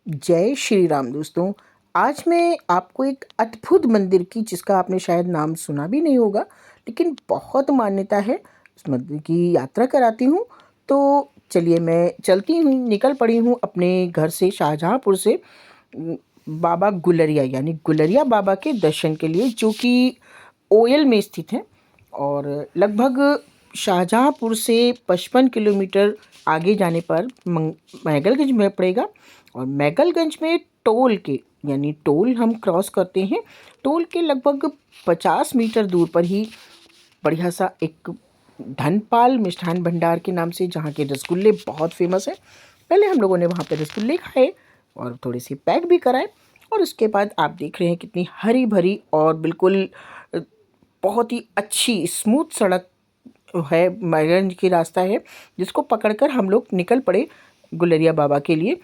जय श्री राम दोस्तों। आज मैं आपको एक अद्भुत मंदिर की, जिसका आपने शायद नाम सुना भी नहीं होगा, लेकिन बहुत मान्यता है, उस मंदिर की यात्रा कराती हूँ। तो चलिए, मैं चलती हूँ, निकल पड़ी हूँ अपने घर से, शाहजहाँपुर से बाबा गुलरिया यानी गुलरिया बाबा के दर्शन के लिए, जो कि ओयल में स्थित है। और लगभग शाहजहाँपुर से 55 किलोमीटर आगे जाने पर मैगलगंज में पड़ेगा। और मैगलगंज में टोल के, यानी टोल हम क्रॉस करते हैं, टोल के लगभग 50 मीटर दूर पर ही बढ़िया सा एक धनपाल मिष्ठान भंडार के नाम से, जहाँ के रसगुल्ले बहुत फेमस है। पहले हम लोगों ने वहाँ पे रसगुल्ले खाए और थोड़े से पैक भी कराए। और उसके बाद आप देख रहे हैं कितनी हरी भरी और बिल्कुल बहुत ही अच्छी स्मूथ सड़क है, मैगलगंज की रास्ता है, जिसको पकड़कर हम लोग निकल पड़े गुलरिया बाबा के लिए।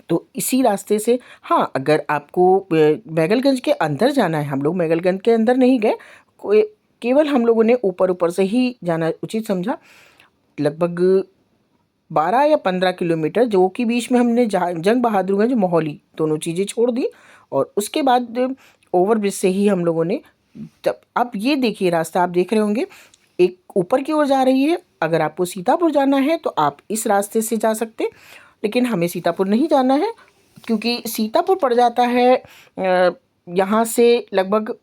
तो इसी रास्ते से, हाँ, अगर आपको मैगलगंज के अंदर जाना है, हम लोग मैगलगंज के अंदर नहीं गए, कोई केवल हम लोगों ने ऊपर ऊपर से ही जाना उचित समझा। लगभग 12 या 15 किलोमीटर, जो कि बीच में हमने जंग बहादुरगंज मोहाली दोनों चीज़ें छोड़ दी। और उसके बाद ओवर ब्रिज से ही हम लोगों ने, तब अब ये देखिए रास्ता आप देख रहे होंगे, एक ऊपर की ओर जा रही है। अगर आपको सीतापुर जाना है तो आप इस रास्ते से जा सकते, लेकिन हमें सीतापुर नहीं जाना है, क्योंकि सीतापुर पड़ जाता है यहाँ से लगभग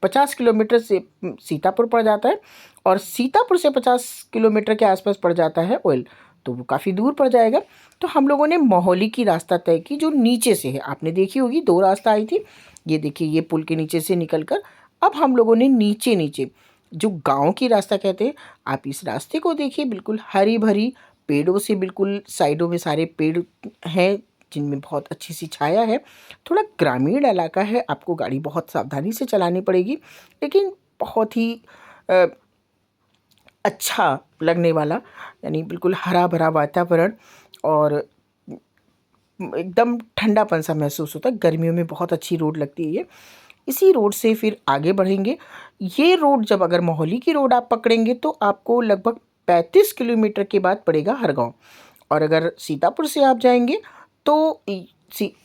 50 किलोमीटर से सीतापुर पड़ जाता है। और सीतापुर से 50 किलोमीटर के आसपास पड़ जाता है ओयल, तो वो काफ़ी दूर पड़ जाएगा। तो हम लोगों ने मोहाली की रास्ता तय की, जो नीचे से है, आपने देखी होगी, दो रास्ता आई थी। ये देखिए, ये पुल के नीचे से निकलकर अब हम लोगों ने नीचे नीचे, जो गांव की रास्ता कहते हैं, आप इस रास्ते को देखिए, बिल्कुल हरी भरी पेड़ों से, बिल्कुल साइडों में सारे पेड़ हैं, जिनमें बहुत अच्छी सी छाया है। थोड़ा ग्रामीण इलाका है, आपको गाड़ी बहुत सावधानी से चलानी पड़ेगी, लेकिन बहुत ही अच्छा लगने वाला, यानी बिल्कुल हरा भरा वातावरण, और एकदम ठंडापन सा महसूस होता है। गर्मियों में बहुत अच्छी रोड लगती है ये। इसी रोड से फिर आगे बढ़ेंगे। ये रोड, जब अगर मोहाली की रोड आप पकड़ेंगे तो आपको लगभग 35 किलोमीटर के बाद पड़ेगा हरगांव। और अगर सीतापुर से आप जाएंगे तो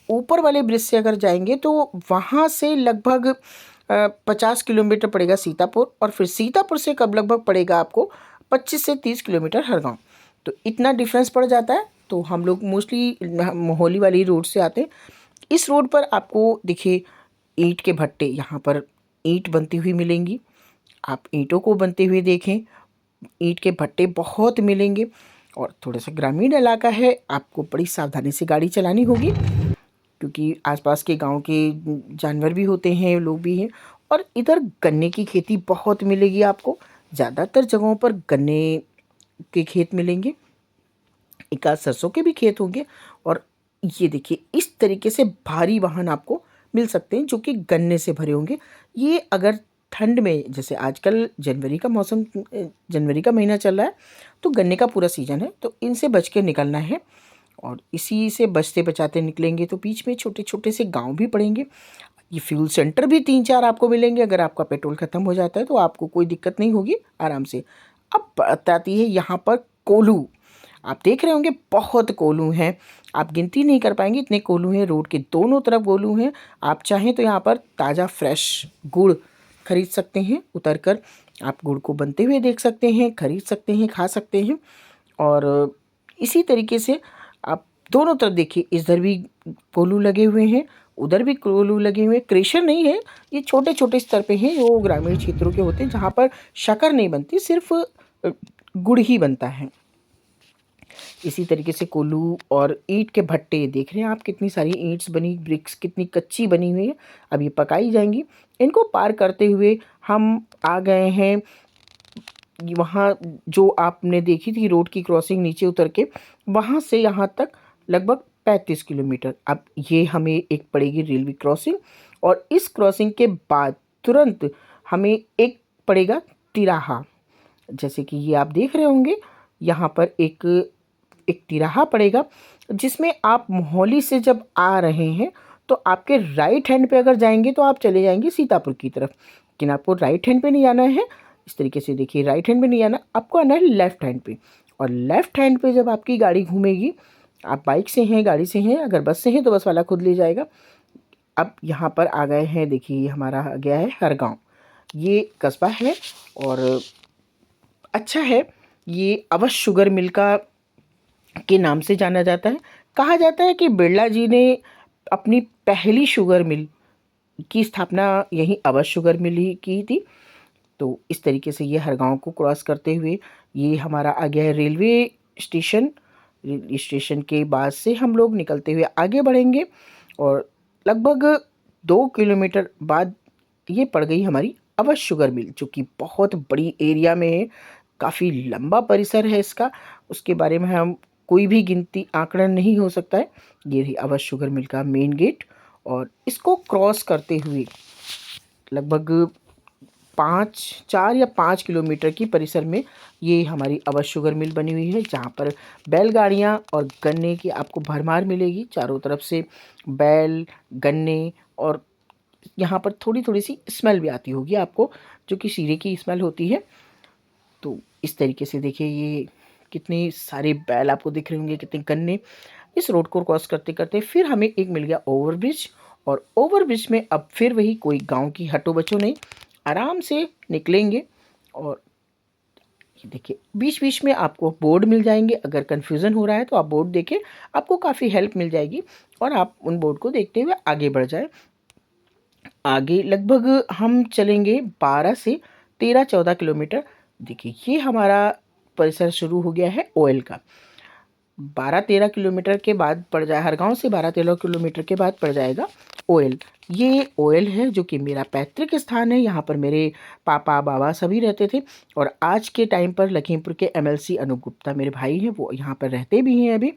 ऊपर वाले ब्रिज से अगर जाएंगे तो वहाँ से लगभग 50 किलोमीटर पड़ेगा सीतापुर। और फिर सीतापुर से कब लगभग पड़ेगा आपको 25 से 30 किलोमीटर हरगांव। तो इतना डिफरेंस पड़ जाता है। तो हम लोग मोस्टली मोहाली वाली रोड से आते हैं। इस रोड पर आपको देखिए ईंट के भट्टे, यहाँ पर ईंट बनती हुई मिलेंगी। आप ईंटों को बनते हुए देखें, ईंट के भट्टे बहुत मिलेंगे। और थोड़ा सा ग्रामीण इलाका है, आपको बड़ी सावधानी से गाड़ी चलानी होगी, क्योंकि आसपास के गांव के जानवर भी होते हैं, लोग भी हैं। और इधर गन्ने की खेती बहुत मिलेगी आपको, ज़्यादातर जगहों पर गन्ने के खेत मिलेंगे, एक आध सरसों के भी खेत होंगे। और ये देखिए, इस तरीके से भारी वाहन आपको मिल सकते हैं, जो कि गन्ने से भरे होंगे। ये अगर ठंड में, जैसे आजकल जनवरी का मौसम, जनवरी का महीना चल रहा है, तो गन्ने का पूरा सीजन है, तो इनसे बच के निकलना है। और इसी से बचते बचाते निकलेंगे तो बीच में छोटे छोटे से गांव भी पड़ेंगे। ये फ्यूल सेंटर भी 3-4 आपको मिलेंगे। अगर आपका पेट्रोल ख़त्म हो जाता है तो आपको कोई दिक्कत नहीं होगी, आराम से। अब बात आती है यहाँ पर कोल्हू। आप देख रहे होंगे बहुत कोल्हू हैं, आप गिनती नहीं कर पाएंगे, इतने कोल्हू हैं। रोड के दोनों तरफ कोल्हू हैं। आप चाहें तो यहाँ पर ताज़ा फ्रेश गुड़ खरीद सकते हैं, उतर कर आप गुड़ को बनते हुए देख सकते हैं, खरीद सकते हैं, खा सकते हैं। और इसी तरीके से आप दोनों तरफ देखिए, इधर भी कोल्हू लगे हुए हैं, उधर भी कोल्हू लगे हुए हैं। क्रेशर नहीं है, ये छोटे छोटे स्तर पे हैं, जो ग्रामीण क्षेत्रों के होते हैं, जहाँ पर शक्कर नहीं बनती, सिर्फ गुड़ ही बनता है। इसी तरीके से कोल्हू और ईंट के भट्टे देख रहे हैं आप, कितनी सारी ईंट्स बनी, ब्रिक्स कितनी कच्ची बनी हुई है, अब ये पकाई जाएंगी। इनको पार करते हुए हम आ गए हैं वहाँ, जो आपने देखी थी रोड की क्रॉसिंग, नीचे उतर के वहाँ से यहाँ तक लगभग 35 किलोमीटर। अब ये हमें एक पड़ेगी रेलवे क्रॉसिंग, और इस क्रॉसिंग के बाद तुरंत हमें एक पड़ेगा तिराहा। जैसे कि ये आप देख रहे होंगे, यहाँ पर एक एक तिराहा पड़ेगा, जिसमें आप मोहाली से जब आ रहे हैं तो आपके राइट हैंड पे अगर जाएंगे तो आप चले जाएंगे सीतापुर की तरफ, लेकिन आपको राइट हैंड पे नहीं जाना है। इस तरीके से देखिए, राइट हैंड पे नहीं आना, आपको आना है लेफ़्ट हैंड पे। और लेफ़्ट हैंड पे जब आपकी गाड़ी घूमेगी आप बाइक से हैं, गाड़ी से हैं, अगर बस से हैं तो बस वाला खुद ले जाएगा। अब यहाँ पर आ गए हैं, देखिए हमारा आ गया है हरगांव। ये कस्बा है और अच्छा है। ये अवध शुगर मिल का के नाम से जाना जाता है। कहा जाता है कि बिरला जी ने अपनी पहली शुगर मिल की स्थापना यहीं अवध शुगर मिल ही की थी। तो इस तरीके से ये हरगांव को क्रॉस करते हुए ये हमारा आ गया है रेलवे स्टेशन। रेलवे स्टेशन के बाद से हम लोग निकलते हुए आगे बढ़ेंगे और लगभग 2 किलोमीटर बाद ये पड़ गई हमारी अवध शुगर मिल, जो कि बहुत बड़ी एरिया में है, काफ़ी लंबा परिसर है इसका। उसके बारे में हम कोई भी गिनती आंकड़न नहीं हो सकता है। ये रही अवध शुगर मिल का मेन गेट और इसको क्रॉस करते हुए लगभग 4 या 5 किलोमीटर की परिसर में ये हमारी अवध शुगर मिल बनी हुई है, जहाँ पर बैलगाड़ियाँ और गन्ने की आपको भरमार मिलेगी। चारों तरफ से बैल, गन्ने और यहाँ पर थोड़ी थोड़ी सी स्मेल भी आती होगी आपको, जो कि शीरे की स्मेल होती है। तो इस तरीके से देखिए ये कितने सारे बैल आपको दिख रहे होंगे, कितने गन्ने। इस रोड को क्रॉस करते करते फिर हमें एक मिल गया ओवरब्रिज और ओवरब्रिज में अब फिर वही कोई गांव की हटो बचो नहीं, आराम से निकलेंगे। और ये देखिए बीच बीच में आपको बोर्ड मिल जाएंगे, अगर कन्फ्यूज़न हो रहा है तो आप बोर्ड देखें, आपको काफ़ी हेल्प मिल जाएगी और आप उन बोर्ड को देखते हुए आगे बढ़ जाएं। आगे लगभग हम चलेंगे 12 से 13-14 किलोमीटर। देखिए ये हमारा परिसर शुरू हो गया है ओयल का। 12-13 किलोमीटर के बाद पड़ जाए, हरगांव से 12-13 किलोमीटर के बाद पड़ जाएगा ओयल। ये ओयल है जो कि मेरा पैतृक स्थान है। यहाँ पर मेरे पापा बाबा सभी रहते थे और आज के टाइम पर लखीमपुर के एमएलसी अनूप गुप्ता मेरे भाई हैं, वो यहाँ पर रहते भी हैं अभी।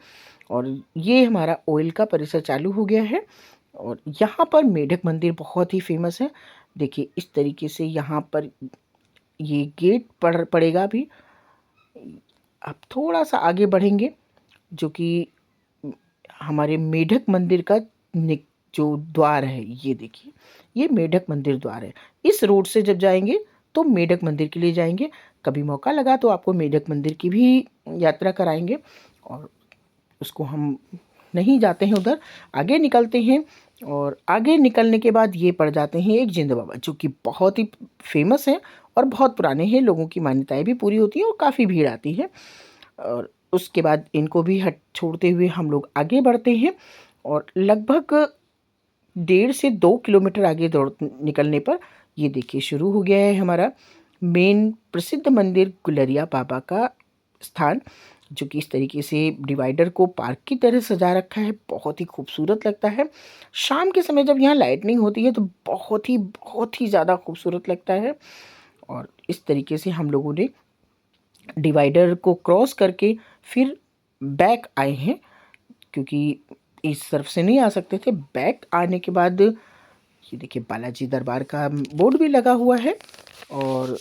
और ये हमारा ओयल का परिसर चालू हो गया है और यहाँ पर मेढक मंदिर बहुत ही फेमस है। देखिए इस तरीके से यहाँ पर ये गेट पड़ेगा अभी। अब थोड़ा सा आगे बढ़ेंगे, जो कि हमारे मेढक मंदिर का जो द्वार है, ये देखिए ये मेढक मंदिर द्वार है। इस रोड से जब जाएंगे तो मेढक मंदिर के लिए जाएंगे। कभी मौका लगा तो आपको मेढक मंदिर की भी यात्रा कराएंगे और उसको हम नहीं जाते हैं उधर, आगे निकलते हैं। और आगे निकलने के बाद ये पड़ जाते हैं एक जिंद बाबा, जो कि बहुत ही फेमस है और बहुत पुराने हैं। लोगों की मान्यताएं भी पूरी होती हैं और काफ़ी भीड़ आती है। और उसके बाद इनको भी हट छोड़ते हुए हम लोग आगे बढ़ते हैं और लगभग 1.5 से 2 किलोमीटर आगे दौड़ निकलने पर ये देखिए शुरू हो गया है हमारा मेन प्रसिद्ध मंदिर गुलरिया बाबा का स्थान, जो कि इस तरीके से डिवाइडर को पार्क की तरह सजा रखा है। बहुत ही खूबसूरत लगता है। शाम के समय जब यहाँ लाइटनिंग होती है तो बहुत ही ज़्यादा खूबसूरत लगता है। और इस तरीके से हम लोगों ने डिवाइडर को क्रॉस करके फिर बैक आए हैं, क्योंकि इस तरफ से नहीं आ सकते थे। बैक आने के बाद ये देखिए बालाजी दरबार का बोर्ड भी लगा हुआ है और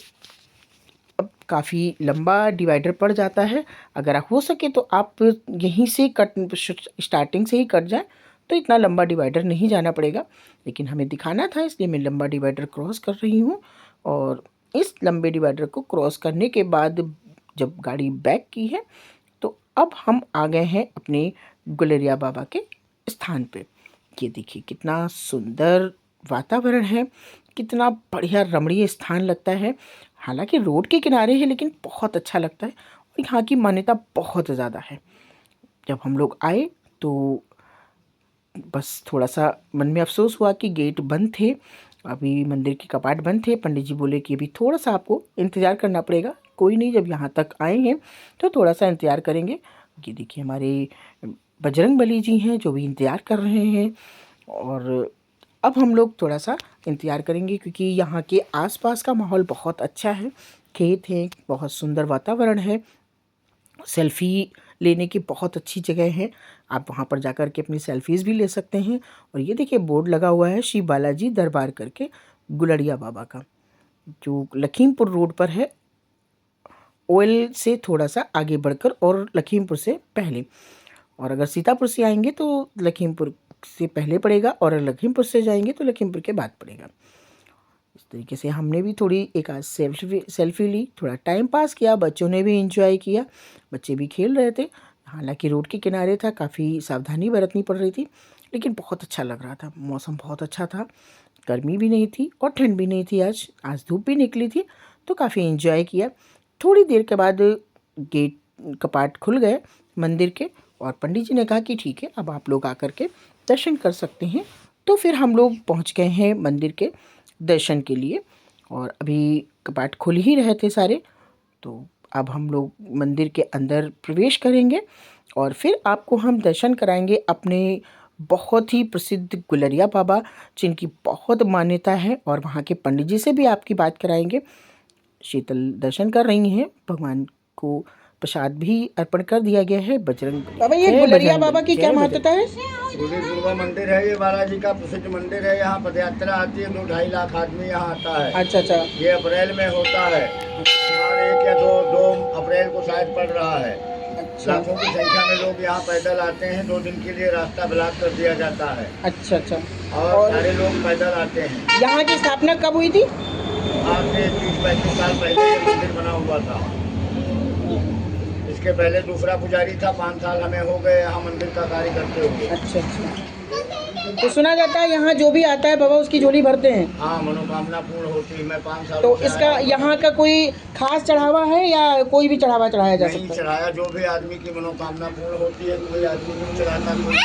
अब काफ़ी लंबा डिवाइडर पड़ जाता है। अगर आप हो सके तो आप यहीं से स्टार्टिंग से ही कट जाए तो इतना लंबा डिवाइडर नहीं जाना पड़ेगा, लेकिन हमें दिखाना था इसलिए मैं लंबा डिवाइडर क्रॉस कर रही हूँ। और इस लंबे डिवाइडर को क्रॉस करने के बाद जब गाड़ी बैक की है तो अब हम आ गए हैं अपने गुलरिया बाबा के स्थान पे। ये देखिए कितना सुंदर वातावरण है, कितना बढ़िया रमणीय स्थान लगता है। हालांकि रोड के किनारे है लेकिन बहुत अच्छा लगता है और यहाँ की मान्यता बहुत ज़्यादा है। जब हम लोग आए तो बस थोड़ा सा मन में अफसोस हुआ कि गेट बंद थे, अभी मंदिर के कपाट बंद थे। पंडित जी बोले कि अभी थोड़ा सा आपको इंतज़ार करना पड़ेगा। कोई नहीं, जब यहाँ तक आए हैं तो थोड़ा सा इंतज़ार करेंगे। ये देखिए हमारे बजरंगबली जी हैं जो भी इंतज़ार कर रहे हैं। और अब हम लोग थोड़ा सा इंतज़ार करेंगे क्योंकि यहाँ के आसपास का माहौल बहुत अच्छा है। खेत हैं, बहुत सुंदर वातावरण है, सेल्फ़ी लेने की बहुत अच्छी जगह है। आप वहाँ पर जाकर के अपनी सेल्फ़ीज़ भी ले सकते हैं। और ये देखिए बोर्ड लगा हुआ है श्री बालाजी दरबार करके, गुलरिया बाबा का, जो लखीमपुर रोड पर है, ओयल से थोड़ा सा आगे बढ़कर और लखीमपुर से पहले। और अगर सीतापुर से आएंगे तो लखीमपुर से पहले पड़ेगा और लखीमपुर से जाएंगे तो लखीमपुर के बाद पड़ेगा। इस तरीके से हमने भी थोड़ी एक आध सेल्फी ली, थोड़ा टाइम पास किया, बच्चों ने भी इंजॉय किया, बच्चे भी खेल रहे थे। हालांकि रोड के किनारे था, काफ़ी सावधानी बरतनी पड़ रही थी, लेकिन बहुत अच्छा लग रहा था। मौसम बहुत अच्छा था, गर्मी भी नहीं थी और ठंड भी नहीं थी। आज धूप भी निकली थी, तो काफ़ी एंजॉय किया। थोड़ी देर के बाद गेट कपाट खुल गए मंदिर के, और पंडित जी ने कहा कि ठीक है, अब आप लोग आकर के दर्शन कर सकते हैं। तो फिर हम लोग पहुंच गए हैं मंदिर के दर्शन के लिए, और अभी कपाट खुल ही रहे थे सारे। तो अब हम लोग मंदिर के अंदर प्रवेश करेंगे और फिर आपको हम दर्शन कराएंगे अपने बहुत ही प्रसिद्ध गुलरिया बाबा, जिनकी बहुत मान्यता है, और वहाँ के पंडित जी से भी आपकी बात कराएंगे। शीतल दर्शन कर रही हैं, भगवान को प्रसाद भी अर्पण कर दिया गया है। बजरंग बाबा, ये गुलरिया बाबा की क्या महत्ता है? दुर्गा मंदिर है, ये बालाजी का प्रसिद्ध मंदिर है। यहाँ पद यात्रा आती है, 2-2.5 लाख आदमी यहाँ आता है। अच्छा। ये अप्रैल में होता है, और 1 या 2 अप्रैल को शायद पड़ रहा है। अच्छा। लाखों की संख्या में लोग यहाँ पैदल आते हैं। 2 दिन के लिए रास्ता ब्लॉक कर दिया जाता है। अच्छा। और सारे लोग पैदल आते हैं। यहाँ की स्थापना कब हुई थी? आज से 30-35 साल पहले ये मंदिर बना हुआ था। इसके पहले दूसरा पुजारी था। 5 साल हमें हो गए यहाँ मंदिर का कार्य करते हुए। अच्छा। तो सुना जाता है यहाँ जो भी आता है बाबा उसकी झोली भरते हैं। हाँ, मनोकामना पूर्ण होती है। मैं 5 साल तो इसका यहाँ का कोई खास चढ़ावा है या कोई भी चढ़ावा चढ़ाया जा सकता है? चढ़ाया, जो भी आदमी की मनोकामना पूर्ण होती है, कोई आदमी नहीं चढ़ाता, कोई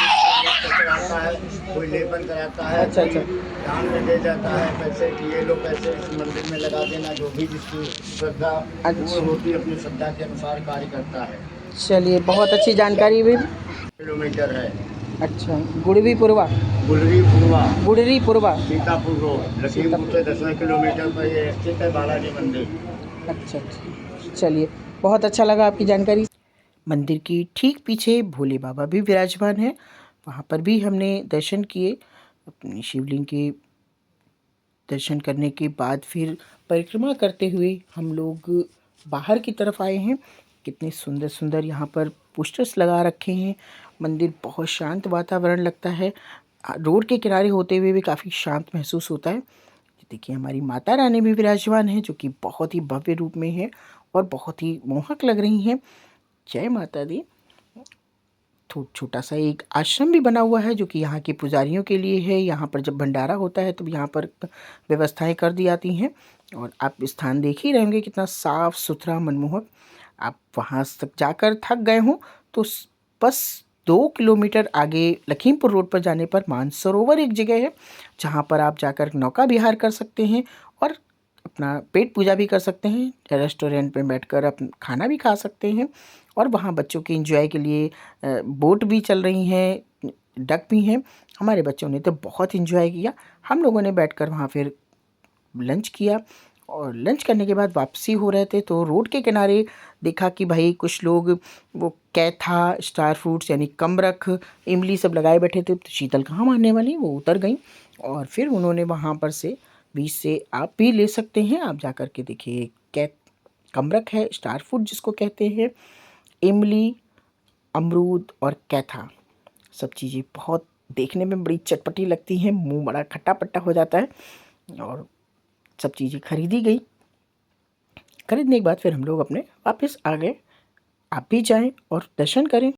चढ़ाता है, कोई लेपन कराता है। अच्छा। दान में दे जाता है पैसे कि ये लो पैसे इस मंदिर में लगा देना। जो भी जिसकी श्रद्धा पूर्ण होती है, अपनी श्रद्धा के अनुसार कार्य करता है। चलिए, बहुत अच्छी जानकारी भी। किलोमीटर है। अच्छा, गुड़वी पुरवा सीतापुर रोड, लखीमपुर से 10 किलोमीटर पर ये स्थित है बालाजी मंदिर। अच्छा। चलिए, बहुत अच्छा लगा आपकी जानकारी। मंदिर की ठीक पीछे भोले बाबा भी विराजमान हैं, वहाँ पर भी हमने दर्शन किए। अपने शिवलिंग के दर्शन करने के बाद फिर परिक्रमा करते हुए हम लोग बाहर की तरफ आए हैं। कितने सुंदर सुंदर यहाँ पर पोस्टर्स लगा रखे हैं। मंदिर बहुत शांत वातावरण लगता है, रोड के किनारे होते हुए भी काफ़ी शांत महसूस होता है। देखिए, हमारी माता रानी भी विराजमान है, जो कि बहुत ही भव्य रूप में है और बहुत ही मोहक लग रही हैं। जय माता दी। छोटा सा एक आश्रम भी बना हुआ है, जो कि यहाँ के पुजारियों के लिए है। यहाँ पर जब भंडारा होता है तो यहाँ पर व्यवस्थाएं कर दी जाती हैं, और आप स्थान देख ही रहेंगे कितना साफ सुथरा मनमोहक। आप वहाँ तक जाकर थक गए हों तो बस 2 किलोमीटर आगे लखीमपुर रोड पर जाने पर मानसरोवर एक जगह है, जहाँ पर आप जाकर नौका विहार कर सकते हैं और अपना पेट पूजा भी कर सकते हैं। रेस्टोरेंट में बैठकर आप खाना भी खा सकते हैं, और वहाँ बच्चों के एंजॉय के लिए बोट भी चल रही हैं, डक भी हैं। हमारे बच्चों ने तो बहुत एंजॉय किया। हम लोगों ने बैठकर वहाँ फिर लंच किया, और लंच करने के बाद वापसी हो रहे थे तो रोड के किनारे देखा कि भाई कुछ लोग वो कैथा, स्टार फ्रूट्स यानी कमरख, इमली सब लगाए बैठे थे। तो शीतल कहाँ मानने वाली, वो उतर गई, और फिर उन्होंने वहाँ पर से बीच से आप भी ले सकते हैं। आप जा कर के देखिए, कमरख है, स्टार फ्रूट जिसको कहते हैं, इमली, अमरूद और कैथा, सब चीज़ें बहुत देखने में बड़ी चटपटी लगती हैं, मुंह बड़ा खट्टा पट्टा हो जाता है। और सब चीज़ें खरीदी गई। खरीदने के बाद फिर हम लोग अपने वापस आ गए। आप भी जाएं और दर्शन करें।